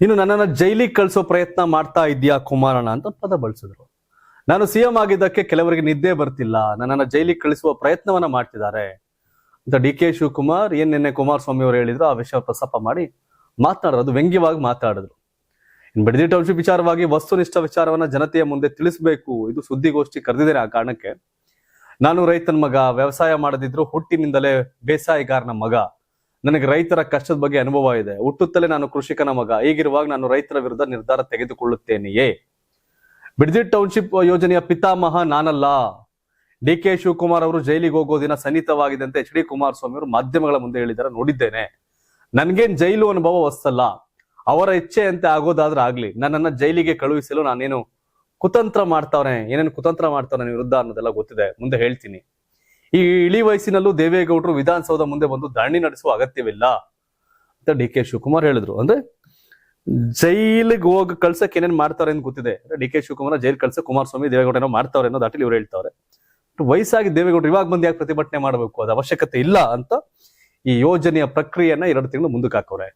ಇನ್ನು ನನ್ನನ್ನ ಜೈಲಿಗೆ ಕಳಿಸೋ ಪ್ರಯತ್ನ ಮಾಡ್ತಾ ಇದೀಯಾ ಕುಮಾರಣ್ಣ ಅಂತ ಪದ ಬಳಸಿದ್ರು. ನಾನು ಸಿಎಂ ಆಗಿದ್ದಕ್ಕೆ ಕೆಲವರಿಗೆ ನಿದ್ದೆ ಬರ್ತಿಲ್ಲ, ನನ್ನನ್ನ ಜೈಲಿಗೆ ಕಳಿಸುವ ಪ್ರಯತ್ನವನ್ನ ಮಾಡ್ತಿದ್ದಾರೆ ಅಂತ ಡಿ ಕೆ ಶಿವಕುಮಾರ್ ನಿನ್ನೆ ಕುಮಾರಸ್ವಾಮಿ ಅವರು ಹೇಳಿದ್ರು. ಆ ವಿಷಯ ಪ್ರಸ್ತಾಪ ಮಾಡಿ ಮಾತನಾಡೋದು ವ್ಯಂಗ್ಯವಾಗಿ ಮಾತಾಡಿದ್ರು. ಇನ್ನು ಬಿಡದಿ ಟೌನ್ಶಿಪ್ ವಿಚಾರವಾಗಿ ವಸ್ತುನಿಷ್ಠ ವಿಚಾರವನ್ನ ಜನತೆಯ ಮುಂದೆ ತಿಳಿಸಬೇಕು, ಇದು ಸುದ್ದಿಗೋಷ್ಠಿ ಕರೆದಿದ್ದೇನೆ. ಆ ಕಾರಣಕ್ಕೆ ನಾನು ರೈತನ ಮಗ, ವ್ಯವಸಾಯ ಮಾಡದಿದ್ರು ಹುಟ್ಟಿನಿಂದಲೇ ಬೇಸಾಯಗಾರನ ಮಗ, ನನಗೆ ರೈತರ ಕಷ್ಟದ ಬಗ್ಗೆ ಅನುಭವ ಇದೆ, ಹುಟ್ಟುತ್ತಲೇ ನಾನು ಕೃಷಿಕನ ಮಗ, ಹೀಗಿರುವಾಗ ನಾನು ರೈತರ ವಿರುದ್ಧ ನಿರ್ಧಾರ ತೆಗೆದುಕೊಳ್ಳುತ್ತೇನೆಯೇ. ಬಿಡದಿ ಟೌನ್ಶಿಪ್ ಯೋಜನೆಯ ಪಿತಾಮಹ ನಾನಲ್ಲ. ಡಿ ಕೆ ಶಿವಕುಮಾರ್ ಅವರು ಜೈಲಿಗೆ ಹೋಗೋ ದಿನ ಸನ್ನಿಹಿತವಾಗಿದೆ ಅಂತ ಎಚ್ ಡಿ ಕುಮಾರಸ್ವಾಮಿ ಅವರು ಮಾಧ್ಯಮಗಳ ಮುಂದೆ ಹೇಳಿದಾರೆ, ನೋಡಿದ್ದೇನೆ. ನನ್ಗೇನ್ ಜೈಲು ಅನುಭವ ಹೊಸ್ತಲ್ಲ, ಅವರ ಇಚ್ಛೆ ಅಂತೆ ಆಗೋದಾದ್ರೆ ಆಗ್ಲಿ, ನನ್ನನ್ನ ಜೈಲಿಗೆ ಕಳುಹಿಸಲು ನಾನೇನು ಕುತಂತ್ರ ಮಾಡ್ತಾವ್ರೆ, ಏನೇನು ಕುತಂತ್ರ ಮಾಡ್ತಾವ್ರೆ ನನ್ನ ವಿರುದ್ಧ ಅನ್ನೋದೆಲ್ಲ ಗೊತ್ತಿದೆ, ಮುಂದೆ ಹೇಳ್ತೀನಿ. ಈ ಇಳಿ ವಯಸ್ಸಿನಲ್ಲೂ ದೇವೇಗೌಡರು ವಿಧಾನಸೌಧ ಮುಂದೆ ಬಂದು ಧರಣಿ ನಡೆಸುವ ಅಗತ್ಯವಿಲ್ಲ ಅಂತ ಡಿ ಕೆ ಶಿವಕುಮಾರ್ ಹೇಳಿದ್ರು. ಅಂದ್ರೆ ಜೈಲಿಗೆ ಹೋಗಿ ಕಳ್ಸಕ್ ಏನೇನ್ ಮಾಡ್ತಾರೆ ಅಂತ ಗೊತ್ತಿದೆ. ಡಿ ಕೆ ಶಿವಕುಮಾರ್ ಜೈಲ್ ಕಳ್ಸಕ್ ಕುಮಾರಸ್ವಾಮಿ ದೇವೇಗೌಡ ಏನೋ ಮಾಡ್ತಾವ್ರೆ ಅನ್ನೋ ದಾಟಿಲಿ ಇವ್ರು ಹೇಳ್ತಾವ್ರೆ. ವಯಸ್ಸಾಗಿ ದೇವೇಗೌಡರು ಇವಾಗ ಬಂದು ಯಾಕೆ ಪ್ರತಿಭಟನೆ ಮಾಡಬೇಕು, ಅದು ಅವಶ್ಯಕತೆ ಇಲ್ಲ ಅಂತ ಈ ಯೋಜನೆಯ ಪ್ರಕ್ರಿಯೆಯನ್ನ 2 ತಿಂಗಳು ಮುಂದಕ್ಕೆ ಹಾಕವ್ರೆ.